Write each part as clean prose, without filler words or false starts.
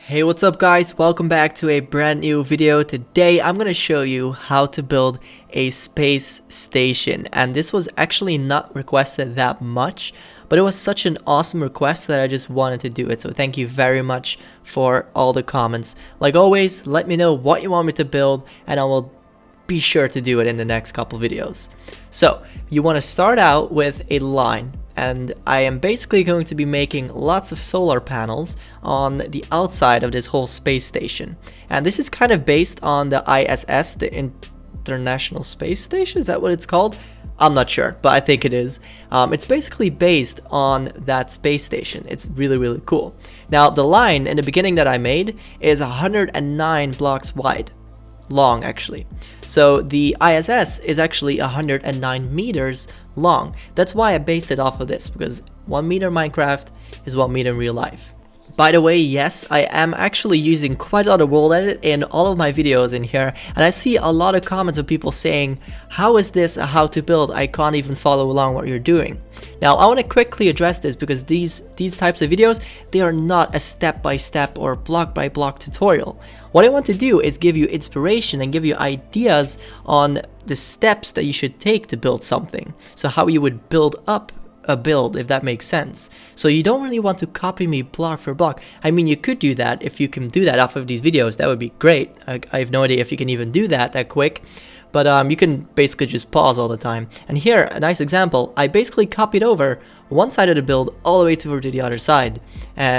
Hey, what's up guys? Welcome back to a brand new video. Today I'm going to show you how to build a space station, and this was actually not requested that much, but it was such an awesome request that I just wanted to do it. So thank you very much for all the comments. Like always, let me know what you want me to build and I will be sure to do it in the next couple videos. So you want to start out with a line, and I am basically going to be making lots of solar panels on the outside of this whole space station. And this is kind of based on the ISS, the International Space Station. Is that what it's called? I'm not sure, but I think it is. It's basically based on that space station. It's really cool. Now the line in the beginning that I made is 109 blocks wide. Long actually. So the ISS is actually 109 meters long. That's why I based it off of this, because 1 meter Minecraft is 1 meter in real life. By the way, yes, I am actually using quite a lot of world edit in all of my videos in here, and I see a lot of comments of people saying, how is this a how to build? I can't even follow along what you're doing. Now I want to quickly address this, because these types of videos, they are not a step-by-step or block-by-block tutorial. What I want to do is give you inspiration and give you ideas on the steps that you should take to build something. So how you would build up a build, if that makes sense. So you don't really want to copy me block for block. I mean, you could do that. If you can do that off of these videos, that would be great. I have no idea if you can even do that quick, but you can basically just pause all the time. And here, a nice example, I basically copied over one side of the build all the way over to the other side,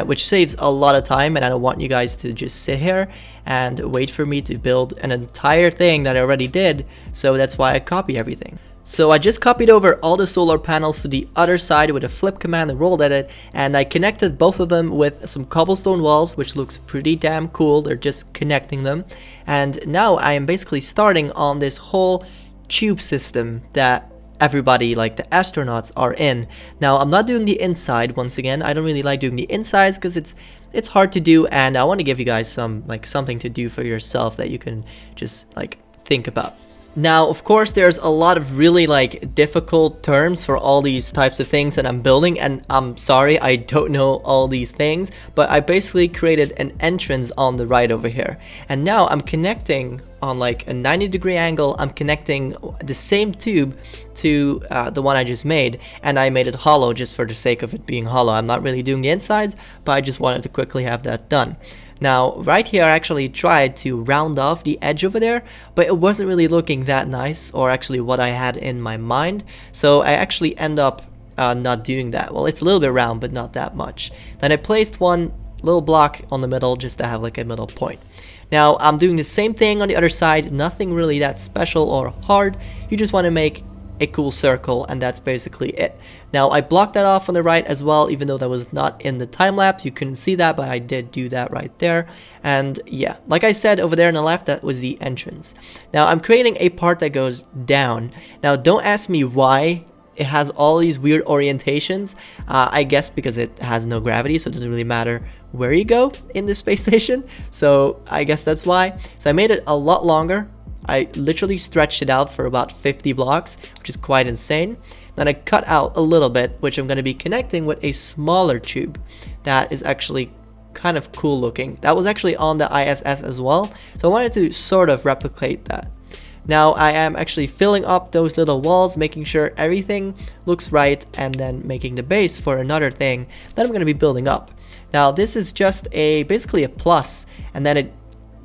which saves a lot of time, and I don't want you guys to just sit here and wait for me to build an entire thing that I already did, so that's why I copy everything. So I just copied over all the solar panels to the other side with a flip command and rolled edit, and I connected both of them with some cobblestone walls, which looks pretty damn cool. They're just connecting them. And now I am basically starting on this whole tube system that everybody, like the astronauts, are in. Now I'm not doing the inside. Once again, I don't really like doing the insides because it's hard to do, and I want to give you guys something to do for yourself that you can just think about. Now, of course, there's a lot of really difficult terms for all these types of things that I'm building, and I'm sorry, I don't know all these things, but I basically created an entrance on the right over here. And now I'm connecting on a 90-degree angle. I'm connecting the same tube to the one I just made, and I made it hollow just for the sake of it being hollow. I'm not really doing the insides, but I just wanted to quickly have that done. Now, right here, I actually tried to round off the edge over there, but it wasn't really looking that nice, or actually what I had in my mind. So I actually end up not doing that. Well, it's a little bit round, but not that much. Then I placed one little block on the middle just to have a middle point. Now, I'm doing the same thing on the other side, nothing really that special or hard. You just want to make a cool circle, and that's basically it. Now I blocked that off on the right as well, even though that was not in the time lapse. You couldn't see that, but I did do that right there. And yeah, like I said over there on the left, that was the entrance. Now I'm creating a part that goes down. Now don't ask me why it has all these weird orientations. I guess because it has no gravity, so it doesn't really matter where you go in the space station. So I guess that's why. So I made it a lot longer. I literally stretched it out for about 50 blocks, which is quite insane. Then I cut out a little bit, which I'm going to be connecting with a smaller tube that is actually kind of cool looking. That was actually on the ISS as well, so I wanted to sort of replicate that. Now I am actually filling up those little walls, making sure everything looks right, and then making the base for another thing that I'm going to be building up. Now this is just basically a plus, and then it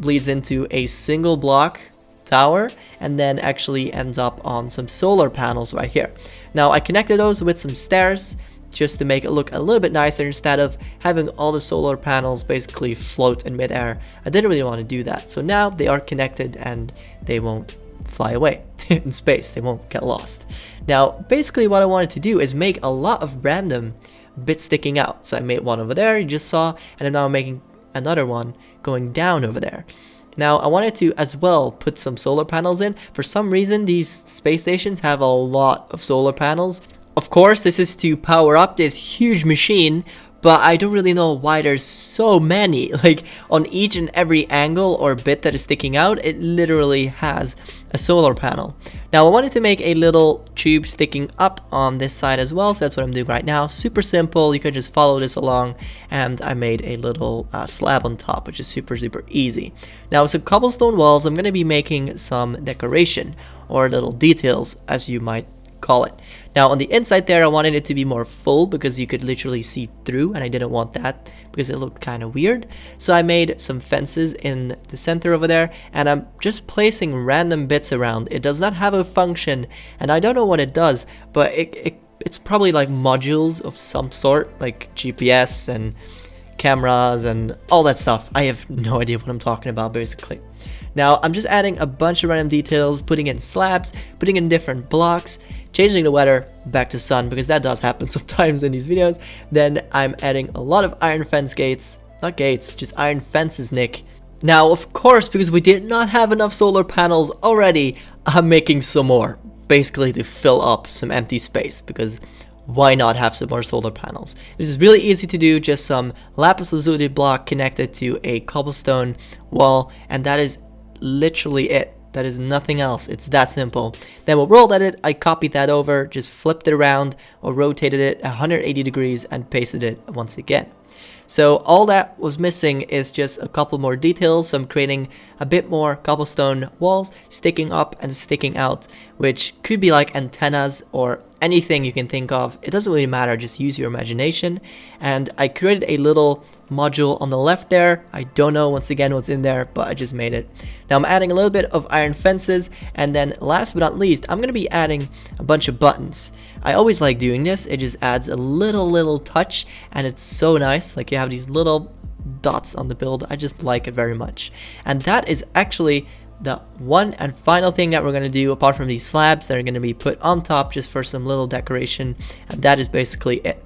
leads into a single block tower, and then actually ends up on some solar panels right here. Now I connected those with some stairs just to make it look a little bit nicer instead of having all the solar panels basically float in midair. I didn't really want to do that, so now they are connected and they won't fly away in space. They won't get lost. Now basically what I wanted to do is make a lot of random bits sticking out. So I made one over there, you just saw, and now I'm making another one going down over there. Now I wanted to as well put some solar panels in. For some reason these space stations have a lot of solar panels. Of course this is to power up this huge machine, but I don't really know why there's so many. Like on each and every angle or bit that is sticking out, it literally has a solar panel. Now I wanted to make a little tube sticking up on this side as well, so that's what I'm doing right now. Super simple, you can just follow this along, and I made a little slab on top, which is super easy. Now with some cobblestone walls, I'm going to be making some decoration, or little details as you might call it. Now on the inside there, I wanted it to be more full because you could literally see through, and I didn't want that because it looked kind of weird. So I made some fences in the center over there, and I'm just placing random bits around. It does not have a function, and I don't know what it does, but it's probably like modules of some sort, like GPS and cameras and all that stuff. I have no idea what I'm talking about basically. Now I'm just adding a bunch of random details, putting in slabs, putting in different blocks, changing the weather back to sun because that does happen sometimes in these videos. Then I'm adding a lot of iron fence gates, not gates, just iron fences, Nick. Now of course, because we did not have enough solar panels already, I'm making some more, basically to fill up some empty space, because why not have some more solar panels? This is really easy to do, just some lapis lazuli block connected to a cobblestone wall, and that is literally it. That is nothing else. It's that simple. Then we'll roll at it. I copied that over, just flipped it around or rotated it 180 degrees and pasted it once again. So all that was missing is just a couple more details. So I'm creating a bit more cobblestone walls sticking up and sticking out, which could be like antennas or anything you can think of. It doesn't really matter, just use your imagination. And I created a little module on the left there. I don't know once again what's in there, but I just made it. Now I'm adding a little bit of iron fences, and then last but not least, I'm going to be adding a bunch of buttons. I always like doing this. It just adds a little touch, and it's so nice. Like you have these little dots on the build. I just like it very much. And that is actually the one and final thing that we're going to do, apart from these slabs that are going to be put on top just for some little decoration, and that is basically it.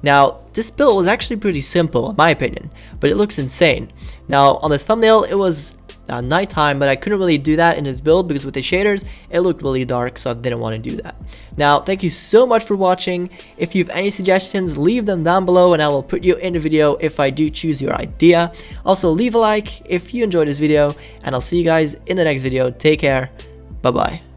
Now this build was actually pretty simple in my opinion, but it looks insane. Now on the thumbnail it was nighttime, but I couldn't really do that in this build because with the shaders it looked really dark, so I didn't want to do that. Now thank you so much for watching. If you have any suggestions, leave them down below and I will put you in the video if I do choose your idea. Also leave a like if you enjoyed this video, and I'll see you guys in the next video. Take care, bye bye.